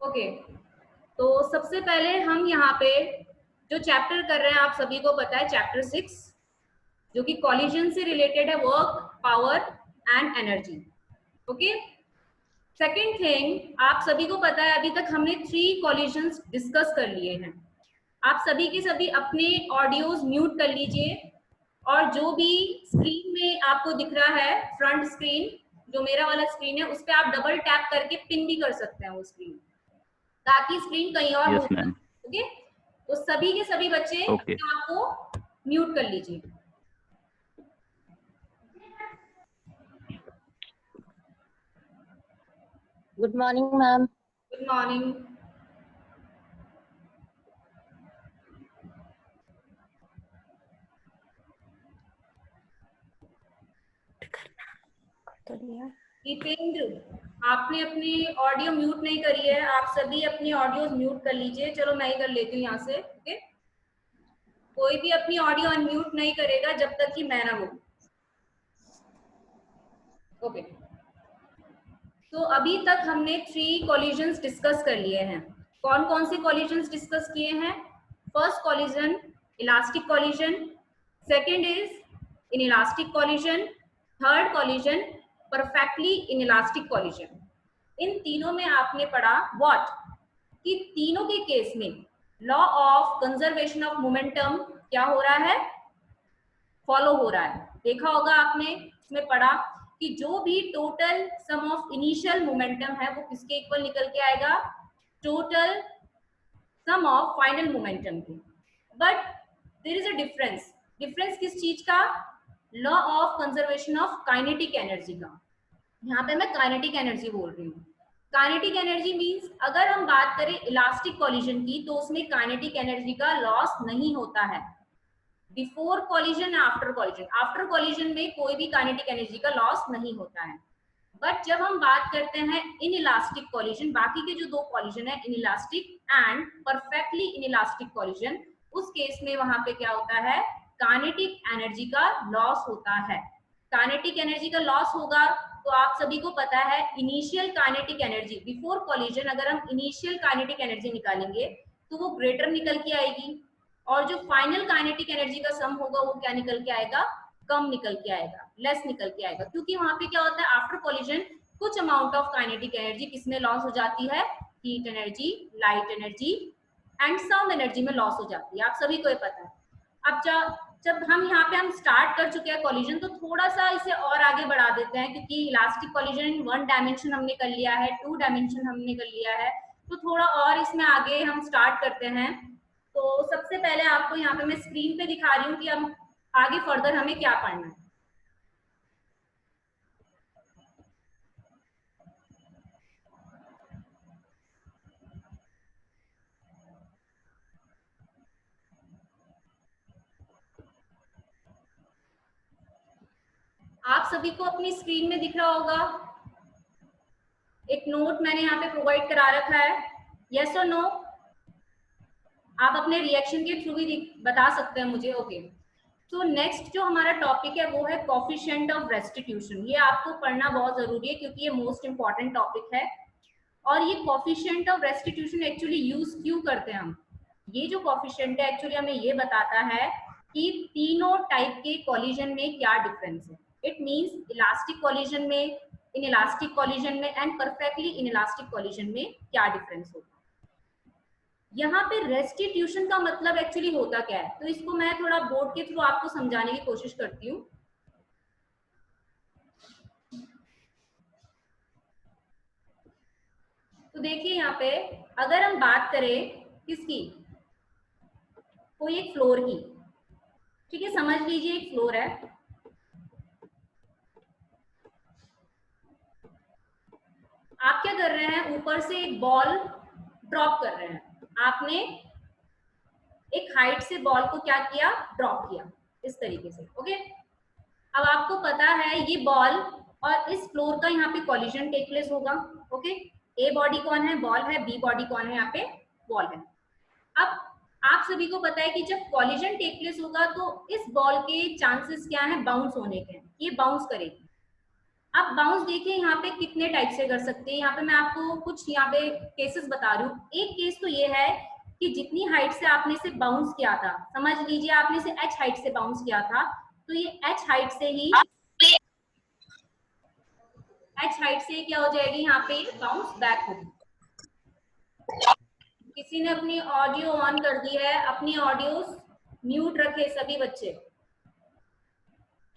Okay, तो सबसे पहले हम यहाँ पे जो चैप्टर कर रहे हैं आप सभी को पता है, चैप्टर 6 जो कि कॉलिजन से रिलेटेड है, work, power and energy. Okay, second thing, आप सभी को पता है अभी तक हमने 3 कॉलिजन्स डिस्कस कर लिए हैं। आप सभी के सभी अपने ऑडियोज म्यूट कर लीजिए, और जो भी स्क्रीन में आपको दिख रहा है, फ्रंट स्क्रीन जो मेरा वाला स्क्रीन है, उस पर आप डबल टैप करके पिन भी कर सकते हैं वो स्क्रीन, ताकि स्क्रीन कहीं और यस मूव ना। मैम। ओके, तो सभी के सभी बच्चे ओके। आपको म्यूट कर लीजिए। Good morning ma'am. Good morning. Dipendra, आपने अपनी ऑडियो म्यूट नहीं करी है, आप सभी अपनी ऑडियो म्यूट कर लीजिए। चलो मैं ही कर लेती हूँ यहाँ से। ओके, कोई भी अपनी ऑडियो अनम्यूट नहीं करेगा जब तक कि मैं ना बोलूं। ओके, तो अभी तक हमने 3 कॉलिजन्स डिस्कस कर लिए हैं। कौन कौन से कॉलिजन्स डिस्कस किए हैं? First collision elastic collision, second is inelastic collision, third collision perfectly inelastic collision. इन तीनों में आपने पढ़ा व्हाट, कि तीनों के केस में law of conservation of momentum क्या हो रहा है, फॉलो हो रहा है। देखा होगा आपने, इसमें पढ़ा कि जो भी total sum of initial momentum है वो किसके इक्वल निकल के आएगा, total sum of final momentum के। But there is a difference. Difference किस चीज का? Law of conservation of kinetic energy का। यहाँ पे मैं काइनेटिक एनर्जी बोल रही हूँ। काइनेटिक एनर्जी मींस अगर हम बात करें इलास्टिक कॉलिजन की, तो उसमें काइनेटिक एनर्जी का लॉस नहीं होता है before collision, after collision. After collision में कोई भी काइनेटिक एनर्जी का लॉस नहीं होता है। बट जब हम बात करते हैं इन इलास्टिक कॉलिजन, बाकी के जो 2 कॉलिजन है, in elastic and perfectly in elastic collision, उस केस में वहां पे क्या होता है, काइनेटिक एनर्जी का लॉस होता है। काइनेटिक एनर्जी का लॉस होगा तो आप सभी को पता है initial kinetic energy before collision, अगर हम इनिशियल काइनेटिक एनर्जी निकालेंगे तो वो ग्रेटर निकल के आएगी, और जो फाइनल काइनेटिक एनर्जी का सम होगा वो क्या निकल के आएगा, कम निकल के आएगा, लेस निकल के आएगा। क्योंकि वहां पे क्या होता है, आफ्टर कॉलिजन कुछ अमाउंट ऑफ काइनेटिक एनर्जी किसमें लॉस हो जाती है, heat energy, light energy and sound energy में लॉस हो जाती है। आप सभी को ये पता है। अब जब हम यहाँ पे हम स्टार्ट कर चुके हैं कॉलिजन, तो थोड़ा सा इसे और आगे बढ़ा देते हैं, क्योंकि इलास्टिक कॉलिजन इन 1 डायमेंशन हमने कर लिया है, 2 डायमेंशन हमने कर लिया है, तो थोड़ा और इसमें आगे हम स्टार्ट करते हैं। तो सबसे पहले आपको यहाँ पे मैं स्क्रीन पे दिखा रही हूँ कि हम आगे फर्दर हमें क्या पढ़ना है। आप सभी को अपनी स्क्रीन में दिख रहा होगा, एक नोट मैंने यहाँ पे प्रोवाइड करा रखा है, यस और नो? आप अपने रिएक्शन के थ्रू भी बता सकते हैं मुझे। ओके, तो नेक्स्ट जो हमारा टॉपिक है वो है कोफिशिएंट ऑफ रेस्टिट्यूशन। ये आपको पढ़ना बहुत जरूरी है क्योंकि ये मोस्ट इंपॉर्टेंट टॉपिक है। और ये coefficient of restitution actually use क्यों करते हैं हम, ये जो कोफिशिएंट है एक्चुअली हमें ये बताता है कि तीनों टाइप के कॉलिजन में क्या डिफरेंस है। इट मींस इलास्टिक कॉलिजन में, इन इलास्टिक कॉलिजन में and perfectly in elastic collision में क्या डिफरेंस होगा। यहाँ पे रेस्टिट्यूशन का मतलब एक्चुअली होता क्या है, तो इसको मैं थोड़ा बोर्ड के थ्रू आपको समझाने की कोशिश करती हूँ। तो देखिए यहाँ पे अगर हम बात करें किसकी, कोई एक फ्लोर की, ठीक है, समझ लीजिए एक फ्लोर है, आप क्या कर रहे हैं, ऊपर से एक बॉल ड्रॉप कर रहे हैं। आपने एक हाइट से बॉल को क्या किया, ड्रॉप किया इस तरीके से। ओके, अब आपको पता है ये बॉल और इस फ्लोर का यहाँ पे कॉलिजन टेक प्लेस होगा। ओके, ए बॉडी कौन है, बॉल है, बी बॉडी कौन है, यहाँ पे बॉल है। अब आप सभी को पता है कि जब कॉलिजन टेक प्लेस होगा तो इस बॉल के चांसेस क्या है, बाउंस होने के, ये बाउंस करेगी। आप बाउंस देखिए यहाँ पे कितने टाइप से कर सकते हैं। यहाँ पे मैं आपको कुछ यहाँ पे केसेस बता रही हूँ। एक केस तो ये है कि जितनी हाइट से आपने से बाउंस किया था, समझ लीजिए आपने से h हाइट से बाउंस किया था, तो ये h हाइट से ही क्या हो जाएगी, यहाँ पे बाउंस बैक होगी। किसी ने अपनी ऑडियो ऑन कर दी है, अपनी ऑडियो म्यूट रखे सभी बच्चे।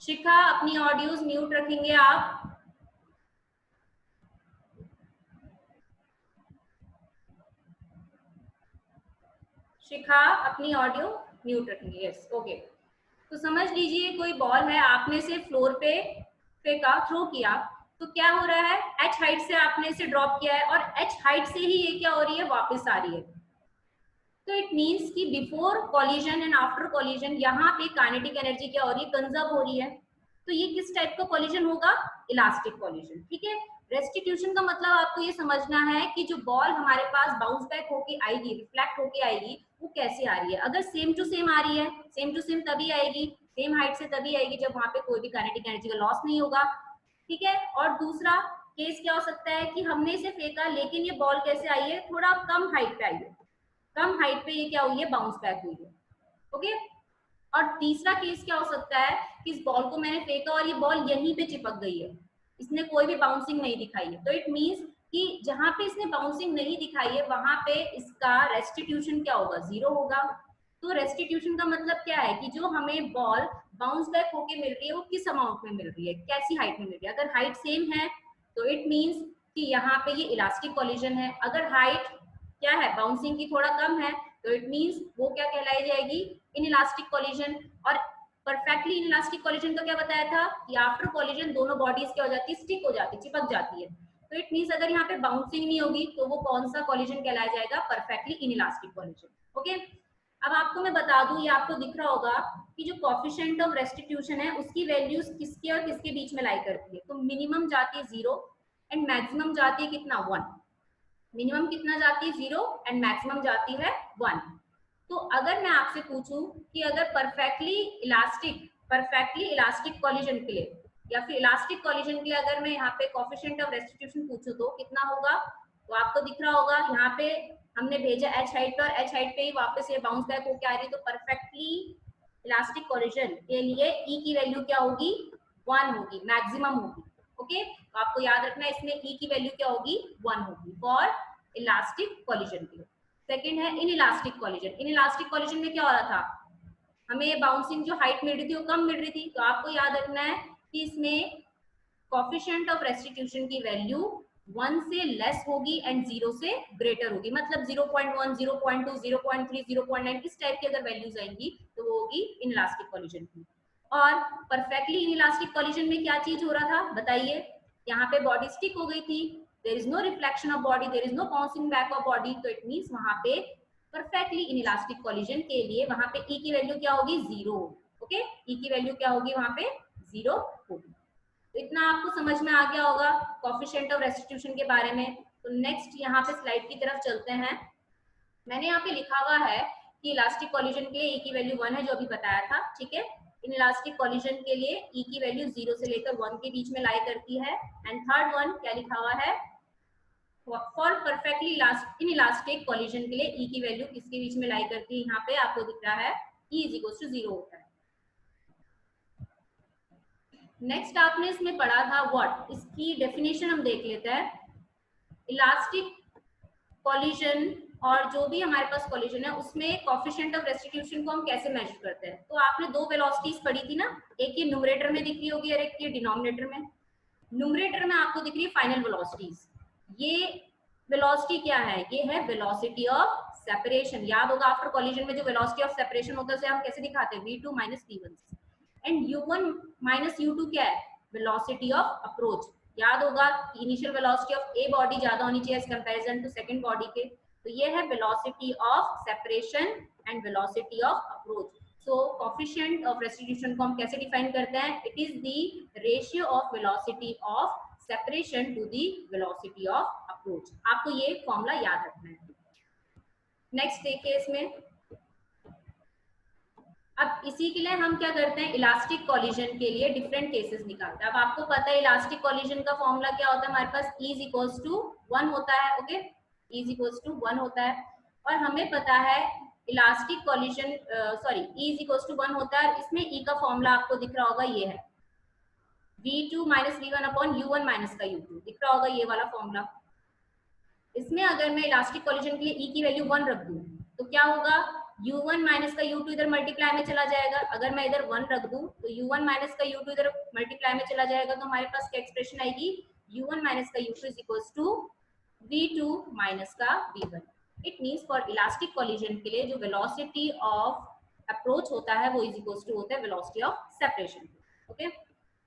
शिखा अपनी ऑडियोज म्यूट रखेंगे आप। शिखा अपनी ऑडियो म्यूट रखेंगे, यस ओके। तो समझ लीजिए कोई बॉल है, आपने से फ्लोर पे फेंका, थ्रो किया, तो क्या हो रहा है, h हाइट से आपने इसे ड्रॉप किया है और h हाइट से ही ये क्या हो रही है, वापस आ रही है। तो इट मींस कि before collision and after collision यहाँ पे काइनेटिक एनर्जी क्या हो रही है, कंजर्व हो रही है। तो ये किस टाइप का कॉलिजन होगा, इलास्टिक कॉलिजन, ठीक है। रेस्टिट्यूशन का मतलब आपको ये समझना है कि जो बॉल हमारे पास बाउंस बैक होके आएगी, रिफ्लेक्ट होके आएगी, वो कैसे आ रही है। अगर सेम टू सेम आ रही है, सेम टू सेम तभी आएगी, सेम हाइट से तभी आएगी जब वहां पे कोई भी काइनेटिक एनर्जी का लॉस नहीं होगा, ठीक है। और दूसरा केस क्या हो सकता है कि हमने इसे फेंका लेकिन ये बॉल कैसे आई है, थोड़ा कम हाइट पे आई है, कम हाइट पे ये क्या हुई है, बाउंस बैक हुई है, ओके। और तीसरा केस क्या हो सकता है कि इस बॉल को मैंने फेंका और ये बॉल यहीं पे चिपक गई है, इसने कोई भी बाउंसिंग नहीं दिखाई है। तो इट मींस कि जहां पे इसने बाउंसिंग नहीं दिखाई है वहां पे इसका रेस्टिट्यूशन क्या होगा, जीरो होगा। तो रेस्टिट्यूशन का मतलब क्या है कि जो हमें बॉल बाउंस बैक होके मिल रही है वो किस अमाउंट में मिल रही है, कैसी हाइट में मिल रही है। अगर हाइट सेम है तो इट मींस कि यहाँ पे ये इलास्टिक कॉलिजन है। अगर हाइट क्या है, बाउंसिंग की थोड़ा कम है, तो इट मींस वो क्या कहलाई जाएगी, इनइलास्टिक कॉलिजन। और परफेक्टली इनइलास्टिक कॉलिजन का क्या बताया था कि आफ्टर कॉलिजन दोनों बॉडीज क्या हो जाती है, स्टिक हो जाती है, चिपक जाती है। तो इट मींस अगर यहाँ पे बाउंसिंग नहीं होगी तो वो कौन सा कॉलिजन कहलाया जाएगा, परफेक्टली इनइलास्टिक कॉलिजन, ओके। अब आपको मैं बता दूं, ये आपको दिख रहा होगा कि जो कोफिशिएंट ऑफ रेस्टिट्यूशन है उसकी वैल्यूज किसके और किसके बीच में लाई करती है। तो मिनिमम जाती है 0 एंड मैक्सिमम जाती है कितना, 1। मिनिमम कितना जाती है, 0 एंड मैक्सिमम जाती है 1। तो अगर मैं आपसे पूछूं कि अगर परफेक्टली इलास्टिक कॉलिजन के लिए या फिर इलास्टिक कॉलिजन के लिए अगर मैं यहाँ पे कोफिशिएंट ऑफ रेस्टिट्यूशन पूछूं तो कितना होगा, तो आपको दिख रहा होगा यहाँ पे हमने भेजा h हाइट पर, h हाइट पे ही वापस ये बाउंस बैक होके आ रही है। तो परफेक्टली इलास्टिक कॉलिजन के लिए E की वैल्यू क्या होगी, 1 होगी, मैक्सिमम होगी, ओके। तो आपको याद रखना है इसमें E की वैल्यू क्या होगी, 1 होगी फॉर इलास्टिक कॉलिजन के लिए। सेकेंड है in elastic collision. In elastic collision में क्या हो रहा था, हमें बाउंसिंग जो हाइट मिल रही थी वो कम मिल रही थी। तो आपको याद रखना है कि इसमें कोफिशिएंट ऑफ रेस्टिट्यूशन की वैल्यू 1 से लेस होगी एंड 0 से ग्रेटर होगी। मतलब 0.1, 0.2, 0.3, 0.9 इस टाइप की अगर वैल्यूज आएंगी तो वो होगी इनइलास्टिक कॉलिजन की। और परफेक्टली इनइलास्टिक कॉलिजन में क्या चीज हो रहा था बताइए, यहाँ पे बॉडी स्टिक हो गई थी, there is no reflection of body, there is no bouncing back of body. तो इट मींस वहां पे परफेक्टली इनइलास्टिक कॉलिजन के लिए वहां पे E की वैल्यू क्या होगी, 0, ओके। E की वैल्यू क्या होगी वहां पे, 0 होगी। तो इतना आपको समझ में आ गया होगा कोफिशिएंट ऑफ रेस्टिट्यूशन के बारे में। तो नेक्स्ट यहाँ पे स्लाइड की तरफ चलते हैं। मैंने यहाँ पे लिखा हुआ है कि इलास्टिक कॉलिजन के लिए E की वैल्यू 1 है, जो अभी बताया था, ठीक है। इन इलास्टिक कॉलिजन के लिए E की वैल्यू 0 से लेकर 1 के बीच में लाई करती है। एंड थर्ड वन क्या लिखा हुआ है, for perfectly in elastic collision के लिए E की वैल्यू किसके बीच में लाई करती है, यहाँ पे आपको दिख रहा है E इज इक्वल टू 0 होता है। नेक्स्ट आपने इसमें पढ़ा था व्हाट, इसकी डेफिनेशन हम देख लेते हैं। इलास्टिक कॉलिजन और जो भी हमारे पास कॉलिजन है उसमें कोफिशिएंट ऑफ रेस्टिट्यूशन को हम कैसे मेजर करते हैं। तो आपने दो वेलोसिटीज पढ़ी थी ना, एक ये न्यूमरेटर में दिख रही होगी और एक ये डिनोमिनेटर में। न्यूमरेटर में आपको दिख रही है फाइनल वेलोसिटीज। ये वेलोसिटी क्या है, ये है वेलोसिटी ऑफ सेपरेशन। याद होगा आफ्टर कॉलिजन में जो वेलोसिटी ऑफ सेपरेशन होता है उसे हम कैसे दिखाते हैं, v2 minus v1। And u1 minus u2 क्या है, वेलोसिटी ऑफ अप्रोच। याद होगा initial velocity of a body ज्यादा होनी चाहिए as comparison to second body के। तो ये है velocity of separation and velocity of approach. So coefficient of restitution को हम कैसे डिफाइन करते हैं, it is the ratio of velocity of separation to the velocity of approach. आपको ये फॉर्मूला याद रखना है। नेक्स्ट देखिए इसमें अब इसी के लिए हम क्या करते हैं, इलास्टिक कॉलिजन के लिए डिफरेंट केसेस निकालते हैं। अब आपको पता है इलास्टिक कॉलिजन का फॉर्मूला क्या होता है, हमारे पास E इज इक्वल्स टू 1 होता है। Okay, E is equals to 1 होता है, और हमें पता है elastic collision E is equals to 1 होता है। इसमें E का फॉर्मूला आपको दिख रहा होगा, ये है V2 minus V1 upon U1 minus का U2, दिख रहा होगा ये वाला फॉर्मूला। इसमें अगर मैं इलास्टिक कॉलिजन के लिए E की वैल्यू 1 रख दूं तो क्या होगा, U1 माइनस का U2 इधर मल्टीप्लाई में चला जाएगा। अगर मैं इधर 1 रख दूं तो U1 माइनस का U2 इधर मल्टीप्लाई में चला जाएगा, तो हमारे पास क्या एक्सप्रेशन आएगी, U1 माइनस का U2 is equals to V2 minus का V1। It means for elastic collision के लिए जो वेलोसिटी ऑफ अप्रोच होता है वो इज इक्वल्स टू होता है velocity of separation. Okay,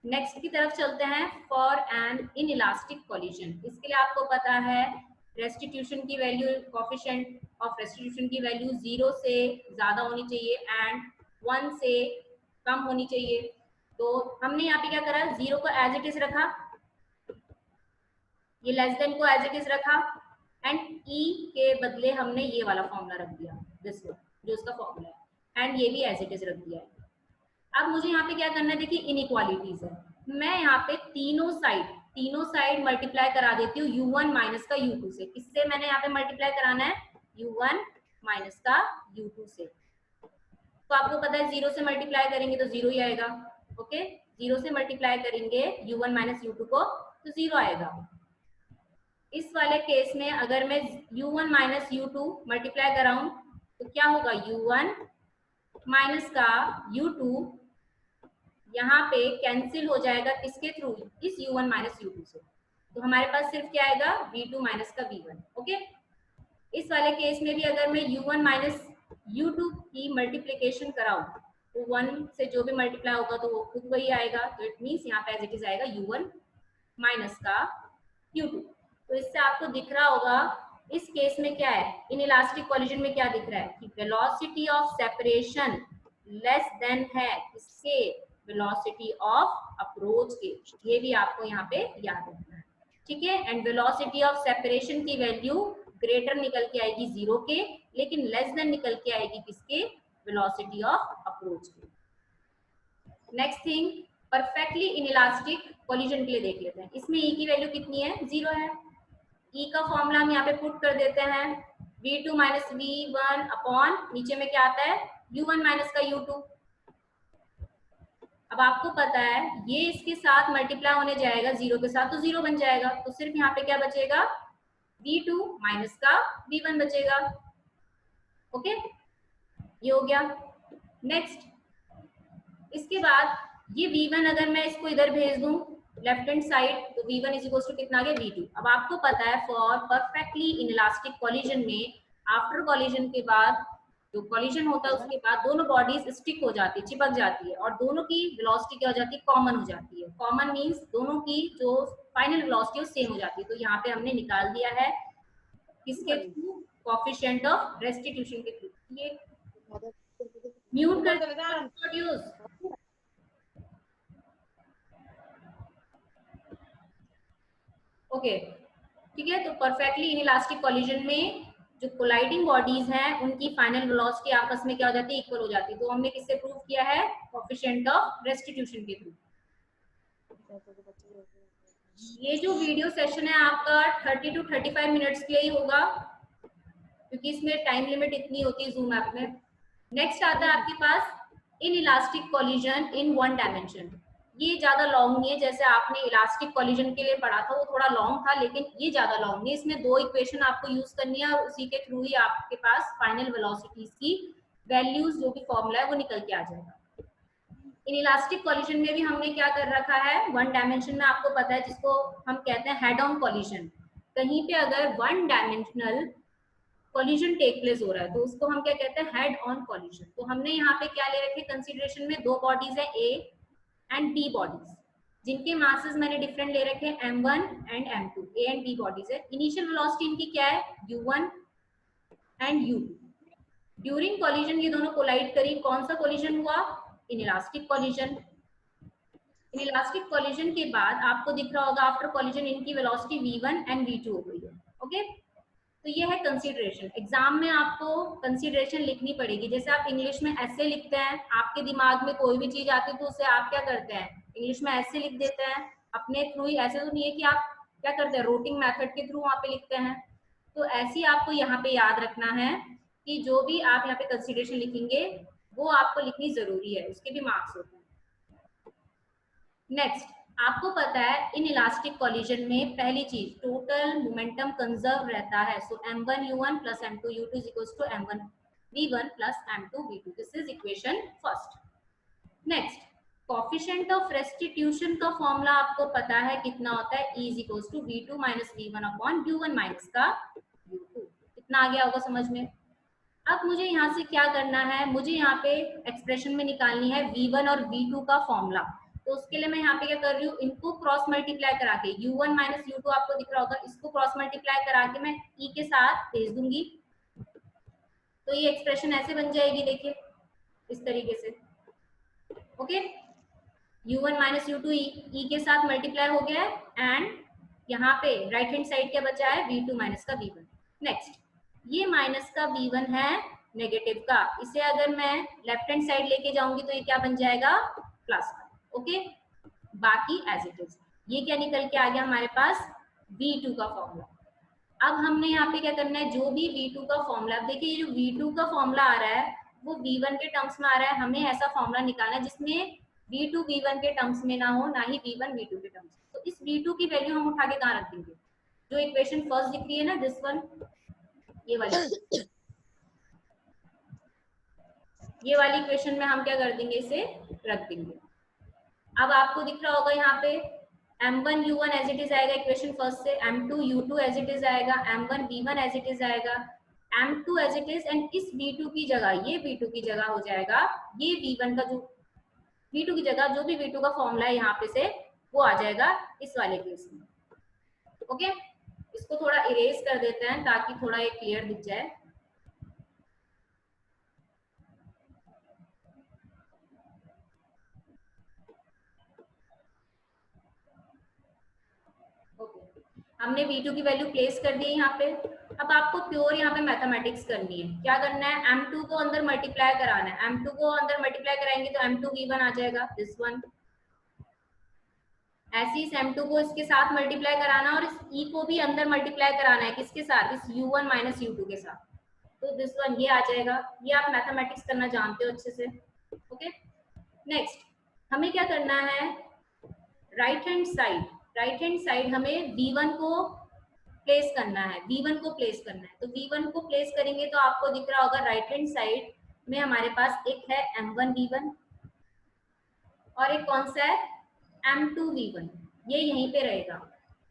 next की तरफ चलते हैं, for an inelastic collision. इसके लिए आपको पता है रेस्टिट्यूशन की वैल्यू, कोफिशिएंट ऑफ रेस्टिट्यूशन की वैल्यू 0 से ज्यादा होनी चाहिए एंड 1 से कम होनी चाहिए। तो हमने यहाँ पे क्या करा, 0 को एज इट इज रखा, ये लेस देन को एज इट इज रखा, एंड E के बदले हमने ये वाला फॉर्मूला रख दिया, दिस वन जो उसका फॉर्मूला है, एंड ये भी एज इट इज रख दिया है। अब मुझे यहाँ पे क्या करना है, देखिए इनइक्वालिटीज है, मैं यहाँ पे तीनों साइड मल्टीप्लाई करा देती हूँ U1 माइनस का U2 से। किससे मैंने यहाँ पे मल्टीप्लाई कराना है, U1 माइनस का U2 से। तो आपको पता है 0 से मल्टीप्लाई करेंगे तो 0 ही आएगा। ओके, 0 से मल्टीप्लाई करेंगे U1 माइनस U2 को तो 0 आएगा। इस वाले केस में अगर मैं U1 माइनस U2 मल्टीप्लाई कराऊं तो क्या होगा, U1 माइनस का U2 यहाँ पे कैंसिल हो जाएगा, किसके थ्रू, इस U1 माइनस U2 से। तो हमारे पास सिर्फ क्या आएगा, V2 माइनस का V1। ओके, इस वाले केस में भी अगर मैं U1 माइनस U2 की मल्टीप्लीकेशन कराऊं तो 1 से जो भी मल्टीप्लाई होगा तो वो खुद वही आएगा। तो इट मीन्स यहाँ पे एज इट इज आएगा U1 माइनस का U2। तो इससे आपको दिख रहा होगा इस केस में क्या है, इन इलास्टिक कॉलिजन में क्या दिख रहा है कि velocity of separation less than है किसके, वेलोसिटी ऑफ अप्रोच के। ये भी आपको यहाँ पे याद रखना है, ठीक है। एंड वेलोसिटी ऑफ सेपरेशन की वैल्यू ग्रेटर निकल के आएगी 0 के, लेकिन लेस देन निकल के आएगी किसके, वेलोसिटी ऑफ अप्रोच के। Next thing, perfectly inelastic collision के लिए देख लेते हैं। इसमें E की वैल्यू कितनी है, 0 है। E का फॉर्मूला हम यहाँ पे पुट कर देते हैं, V2 माइनस V1 अपॉन नीचे में क्या आता है, U1 माइनस का U2। अब आपको पता है ये इसके साथ मल्टीप्लाई होने जाएगा 0 के साथ तो 0 बन जाएगा, तो सिर्फ यहाँ पे क्या बचेगा, V2 माइनस का V1 बचेगा। ओके, ये हो गया। नेक्स्ट, इसके बाद ये V1 अगर मैं इसको इधर भेज दूं लेफ्ट हैंड साइड तो V1 इज इक्वल टू कितना आ गया, V2। अब आपको पता है फॉर परफेक्टली इनइलास्टिक कॉलिजन में आफ्टर कॉलिजन के बाद जो कॉलिजन होता है उसके बाद दोनों बॉडीज स्टिक हो जाती है, चिपक जाती है, और दोनों की वेलोसिटी क्या हो जाती है, कॉमन हो जाती है। कॉमन मींस दोनों की जो फाइनल वेलोसिटी है सेम हो जाती है। तो यहाँ पे हमने निकाल दिया है किसके थ्रू, कोएफिशिएंट ऑफ रेस्टिट्यूशन के थ्रू। ये म्यूट कर प्रोड्यूस। ओके, ठीक है। तो परफेक्टली इनइलास्टिक कॉलिजन में जो कोलाइडिंग बॉडीज हैं उनकी फाइनल वेलोसिटी आपस में क्या हो जाती है, इक्वल हो जाती है। तो हमने किससे प्रूव किया है, कोएफिशिएंट ऑफ रेस्टिट्यूशन के थ्रू। ये जो वीडियो सेशन है आपका 30 to 35 मिनट्स के लिए ही होगा क्योंकि इसमें टाइम लिमिट इतनी होती है जूम ऐप में। नेक्स्ट आता है आपके पास inelastic collision in one dimension. ये ज्यादा लॉन्ग नहीं है, जैसे आपने इलास्टिक कॉलिजन के लिए पढ़ा था वो थोड़ा लॉन्ग था, लेकिन ये ज्यादा लॉन्ग नहीं है। इसमें 2 इक्वेशन आपको यूज करनी है और उसी के थ्रू ही आपके पास फाइनल वेलोसिटीज की वैल्यूज जो भी फॉर्मूला है वो निकल के आ जाएगा। इन इलास्टिक कॉलिजन में भी हमने क्या कर रखा है, वन डायमेंशन में आपको पता है जिसको हम कहते हैं हेड ऑन कॉलिजन। कहीं पे अगर one dimensional collision take place हो रहा है तो उसको हम क्या कहते हैं, हेड ऑन कॉलिजन। तो हमने यहाँ पे क्या ले रखे कंसीडरेशन में, 2 बॉडीज है A एंड B बॉडीज, जिनके मासेस मैंने डिफरेंट ले रखे हैं M1 and M2। A and B bodies है। इनिशियल वेलोसिटी इनकी क्या है, U1 and U2। During collision ये दोनों कोलाइड करी, कौन सा कॉलिजन हुआ, इनइलास्टिक कॉलिजन। इनइलास्टिक कॉलिजन के बाद आपको दिख रहा होगा आफ्टर कॉलिजन इनकी वेलोसिटी V1 एंड V2 हो गई है। ओके, तो ये है कंसीडरेशन। एग्जाम में आपको कंसीडरेशन लिखनी पड़ेगी। जैसे आप इंग्लिश में ऐसे लिखते हैं, आपके दिमाग में कोई भी चीज आती है तो उसे आप क्या करते हैं, इंग्लिश में ऐसे लिख देते हैं अपने थ्रू ही। ऐसे तो नहीं है कि आप क्या करते हैं, रोटिंग मेथड के थ्रू वहां पे लिखते हैं। तो ऐसे ही आपको यहाँ पे याद रखना है कि जो भी आप यहाँ पे कंसीडरेशन लिखेंगे वो आपको लिखनी जरूरी है, उसके भी मार्क्स होते हैं। नेक्स्ट, आपको पता है इन इलास्टिक कॉलिजन में पहली चीज टोटल मोमेंटम कंजर्व रहता है। सो m1u1 plus m2u2 is equals to m1v1 plus m2v2। This is equation first. Next, coefficient of restitution का फॉर्मूला आपको पता है कितना होता है, E is equals to v2 minus v1 upon u1 minus का u2। कितना आ गया होगा समझ में। अब मुझे यहाँ से क्या करना है, मुझे यहाँ पे एक्सप्रेशन में निकालनी है v1 और v2 का फॉर्मूला। तो उसके लिए मैं यहाँ पे क्या कर रही हूँ, इनको क्रॉस मल्टीप्लाई करा के u1 माइनस u2 आपको दिख रहा होगा, इसको क्रॉस मल्टीप्लाई करा के मैं e के साथ भेज दूंगी। तो ये एक्सप्रेशन ऐसे बन जाएगी, देखिए इस तरीके से। Okay, u1 minus u2 e के साथ मल्टीप्लाई हो गया है एंड यहाँ पे राइट हैंड साइड क्या बचा है, v2 माइनस का v1। नेक्स्ट, ये माइनस का v1 है नेगेटिव का, इसे अगर मैं लेफ्ट हैंड साइड लेके जाऊंगी तो ये क्या बन जाएगा, प्लस। ओके, बाकी एज इट इज। ये क्या निकल के आ गया हमारे पास, v2 का फॉर्मूला। अब हमने यहाँ पे क्या करना है, जो भी v2 का फॉर्मूला, देखिए ये जो v2 का फॉर्मूला आ रहा है वो v1 के टर्म्स में आ रहा है। हमें ऐसा फॉर्मूला निकालना है जिसमें v2 v1 के टर्म्स में ना हो, ना ही v1 v2 के टर्म्स। तो इस v2 की वैल्यू हम उठा के कहाँ रख देंगे, जो इक्वेशन फर्स्ट दिख रही है ना, दिस वन, ये वाली इक्वेशन में हम क्या कर देंगे, इसे रख देंगे। अब आपको दिख रहा होगा यहाँ पे m1u1 एज इट इज आएगा इक्वेशन फर्स्ट से, m2u2 एज इट इज आएगा, m1v1 एज इट इज आएगा, m2 as it is, and इस v2 की जगह ये v2 की जगह हो जाएगा ये v1 का, जो v2 की जगह जो भी v2 का फॉर्मूला है यहाँ पे से वो आ जाएगा इस वाले केस में। ओके, इसको थोड़ा इरेज कर देते हैं ताकि थोड़ा ये क्लियर दिख जाए। हमने v2 की वैल्यू प्लेस कर दी है यहाँ पे। अब आपको प्योर यहाँ पे मैथमेटिक्स करनी है। क्या करना है, m2 को अंदर मल्टीप्लाई कराना है। m2 को अंदर मल्टीप्लाई कराएंगे तो m2v1 आ जाएगा, दिस वन। ऐसे इस m2 को इसके साथ मल्टीप्लाई कराना और इस e को भी अंदर मल्टीप्लाई कराना है, किसके साथ, इस u1 माइनस u2 के साथ। तो दिस वन ये आ जाएगा। ये आप मैथमेटिक्स करना जानते हो अच्छे से। ओके, नेक्स्ट हमें क्या करना है, राइट हैंड साइड हमें v1 को प्लेस करना है, v1 को प्लेस करना है। तो v1 को प्लेस करेंगे तो आपको दिख रहा होगा राइट हैंड साइड में हमारे पास एक है m1v1 और एक कौन सा है, m2v1। ये यहीं पे रहेगा।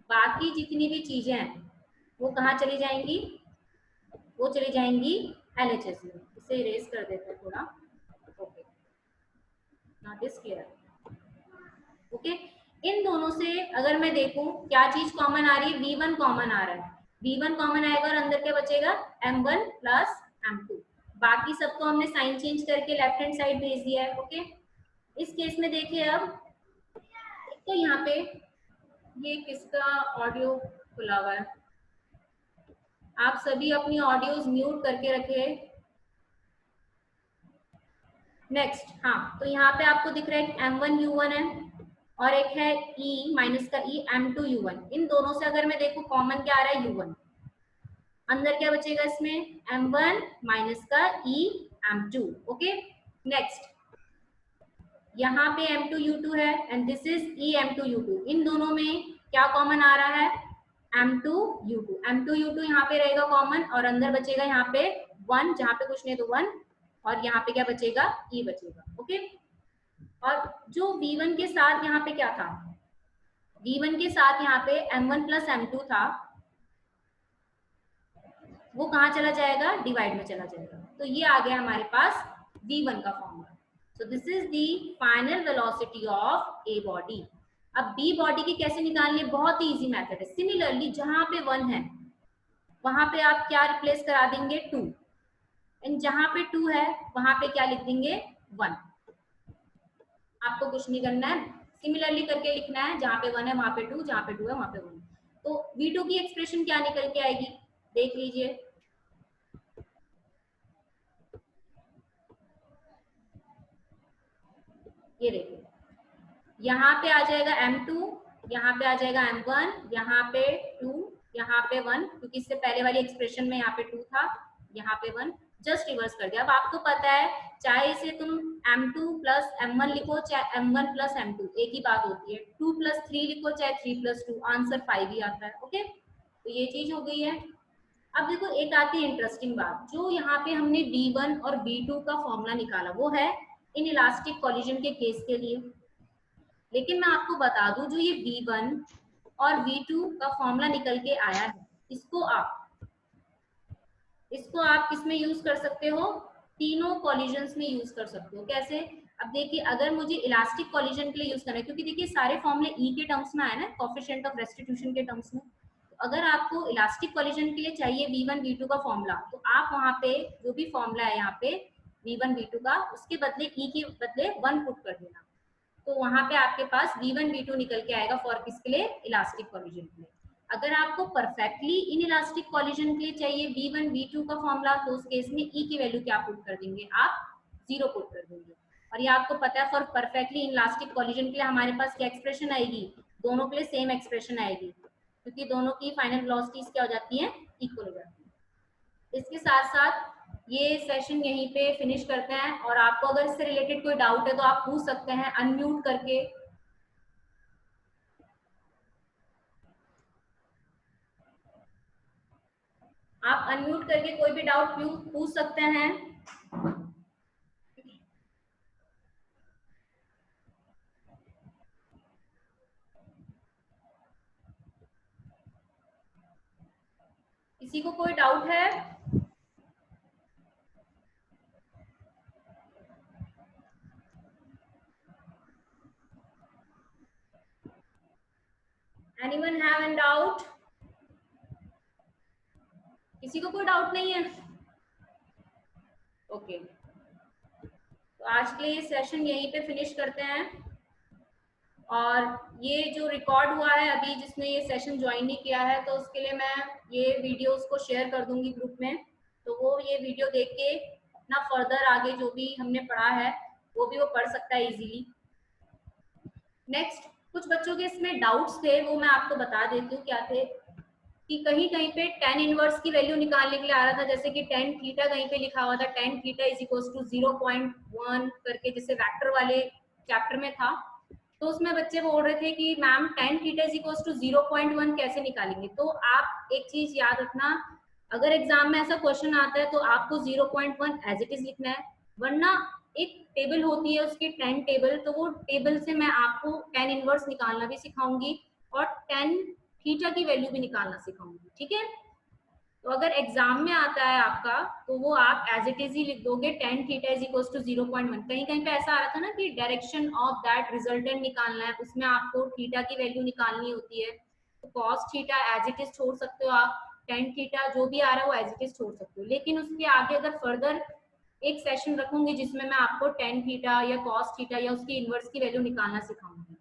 बाकी जितनी भी चीजें हैं वो कहाँ चली जाएंगी, वो चली जाएंगी LHS में। इसे इरेज कर देते हैं थोड़ा। Okay, not is clear. Okay, इन दोनों से अगर मैं देखूं क्या चीज कॉमन आ रही है, v1 कॉमन आ रहा है। v1 कॉमन आएगा और अंदर क्या बचेगा, m1 प्लस m2। बाकी सब तो हमने साइन चेंज करके लेफ्ट हैंड साइड भेज दिया है। ओके, इस केस में देखिए अब तो यहाँ पे ये किसका ऑडियो खुला हुआ है, आप सभी अपनी ऑडियोज म्यूट करके रखे। नेक्स्ट, हाँ, तो यहाँ पे आपको दिख रहा है m1u1 है और एक है e माइनस का e m2u1। इन दोनों से अगर मैं देखूं कॉमन क्या आ रहा है, u1। अंदर क्या बचेगा इसमें, m1 माइनस का e m2। ओके, नेक्स्ट यहाँ पे m2u2 है and this is e m2u2। इन दोनों में क्या कॉमन आ रहा है, m2u2 यहाँ पे रहेगा कॉमन और अंदर बचेगा यहाँ पे 1, जहाँ पे कुछ नहीं तो 1, और यहाँ पे क्या बचेगा, e बचेगा। ओके, और जो v1 के साथ यहाँ पे क्या था, v1 के साथ यहाँ पे m1 प्लस m2 था, वो कहाँ चला जाएगा, डिवाइड में चला जाएगा। तो ये आ गया हमारे पास v1 का formula. So this is the final velocity of a body. अब बी बॉडी की कैसे निकालनी है, बहुत ही इजी मेथड है। सिमिलरली जहां पे 1 है वहां पे आप क्या रिप्लेस करा देंगे, 2, एंड जहां पे 2 है वहां पे क्या लिख देंगे, 1। आपको कुछ नहीं करना है, सिमिलरली करके लिखना है। जहां पे 1 है वहां पे 2, जहां पे 2 है वहां पे 1। तो v2 की एक्सप्रेशन क्या निकल के आएगी, देख लीजिए, ये देखिए यहाँ पे आ जाएगा M2, यहाँ पे आ जाएगा M1, यहाँ पे 2, यहाँ पे 1, क्योंकि इससे पहले वाली एक्सप्रेशन में यहाँ पे 2 था, यहाँ पे 1, जस्ट रिवर्स कर दिया। अब आपको पता है चाहे इसे तुम M2 प्लस M1 लिखो चाहे M1 प्लस M2, एक ही बात होती है। 2 प्लस 3 लिखो चाहे 3 प्लस 2, आंसर 5 ही आता है। ओके, तो ये चीज हो गई है। अब देखो एक आती है इंटरेस्टिंग बात, जो यहाँ पे हमने B1 और B2 का फॉर्मूला निकाला वो है इन इलास्टिक कॉलिजन के केस के लिए। लेकिन मैं आपको बता दूं जो ये V1 और V2 का फॉर्मूला निकल के आया है, इसको आप किसमें यूज कर सकते हो, तीनों कॉलिजन्स में यूज कर सकते हो। कैसे? अब देखिए अगर मुझे इलास्टिक कॉलिजन के लिए यूज करना है, क्योंकि देखिए सारे फॉर्मूले ई के टर्म्स में आए ना, कोएफिशिएंट ऑफ रेस्टिट्यूशन के टर्म्स में, तो अगर आपको इलास्टिक कॉलिजन के लिए चाहिए V1 V2 का फॉर्मूला, तो आप वहां पे जो भी फॉर्मूला है यहाँ पे V1 V2 का, उसके बदले ई के बदले 1 पुट कर देना, तो वहां पे आपके पास V1 V2 निकल के आएगा फॉर किसके लिए, इलास्टिक कॉलिजन के लिए। अगर आपको परफेक्टली इन इलास्टिक कॉलिजन के लिए चाहिए V1 V2 का फॉर्मूला, तो उस केस में ई की वैल्यू क्या पुट कर देंगे आप, 0 पुट कर देंगे। और ये आपको पता है for perfectly in elastic collision के लिए हमारे पास क्या एक्सप्रेशन आएगी, दोनों के लिए सेम एक्सप्रेशन आएगी, क्योंकि दोनों की फाइनल वेलोसिटीज क्या हो जाती है, इक्वल हो जाती है। इसके साथ साथ ये सेशन यहीं पे फिनिश करते हैं, और आपको अगर इससे रिलेटेड कोई डाउट है तो आप पूछ सकते हैं अनम्यूट करके। आप अनम्यूट करके कोई भी डाउट पूछ सकते हैं। किसी को कोई डाउट है? Anyone have an doubt? किसी को कोई डाउट नहीं है? ओके, तो आज के लिए सेशन यहीं पे फिनिश करते हैं। और ये जो रिकॉर्ड हुआ है अभी, जिसने ये सेशन ज्वाइन नहीं किया है, तो उसके लिए मैं ये वीडियोस को शेयर कर दूंगी ग्रुप में, तो वो ये वीडियो देख के अपना फर्दर आगे जो भी हमने पढ़ा है वो भी वो पढ़ सकता है इजीली। नेक्स्ट, कुछ बच्चों के इसमें डाउट्स थे, वो मैं आपको बता देती हूँ क्या थे, कि कहीं कहीं पे tan इनवर्स की वैल्यू निकालने के लिए आ रहा था, जैसे कि tan थीटा कहीं पे लिखा हुआ था, tan theta is equal to 0.1 करके, जैसे वेक्टर वाले चैप्टर में था, तो उसमें बच्चे बोल रहे थे कि ma'am tan theta is equal to 0.1 कैसे निकालेंगे। तो आप एक चीज याद रखना, अगर एग्जाम में ऐसा क्वेश्चन आता है तो आपको 0.1 एज इट इज लिखना है, वरना एक टेबल होती है उसकी tan टेबल, तो वो टेबल से मैं आपको tan इनवर्स निकालना भी सिखाऊंगी और tan थीटा की वैल्यू भी निकालना सिखाऊंगी, ठीक है। तो अगर एग्जाम में आता है आपका, तो वो आप एज इट इज ही लिख दोगे, tan theta is equal to 0.1। कहीं कहीं पे ऐसा आ रहा था ना कि डायरेक्शन ऑफ दैट रिजल्टेंट निकालना है, उसमें आपको थीटा की वैल्यू निकालनी होती है, तो cos theta as it is छोड़ सकते हो आप, tan थीटा जो भी आ रहा है वो एज इट इज छोड़ सकते हो। लेकिन उसके आगे अगर फर्दर एक सेशन रखूंगी जिसमें मैं आपको tan थीटा या cos थीटा या उसकी इनवर्स की वैल्यू निकालना सिखाऊंगी।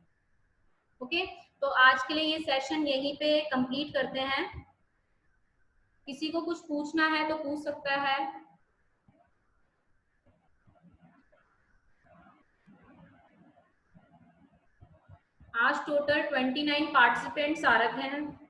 ओके, तो आज के लिए ये सेशन यहीं पे कंप्लीट करते हैं। किसी को कुछ पूछना है तो पूछ सकता है। आज टोटल 29 पार्टिसिपेंट्स आ रखे हैं।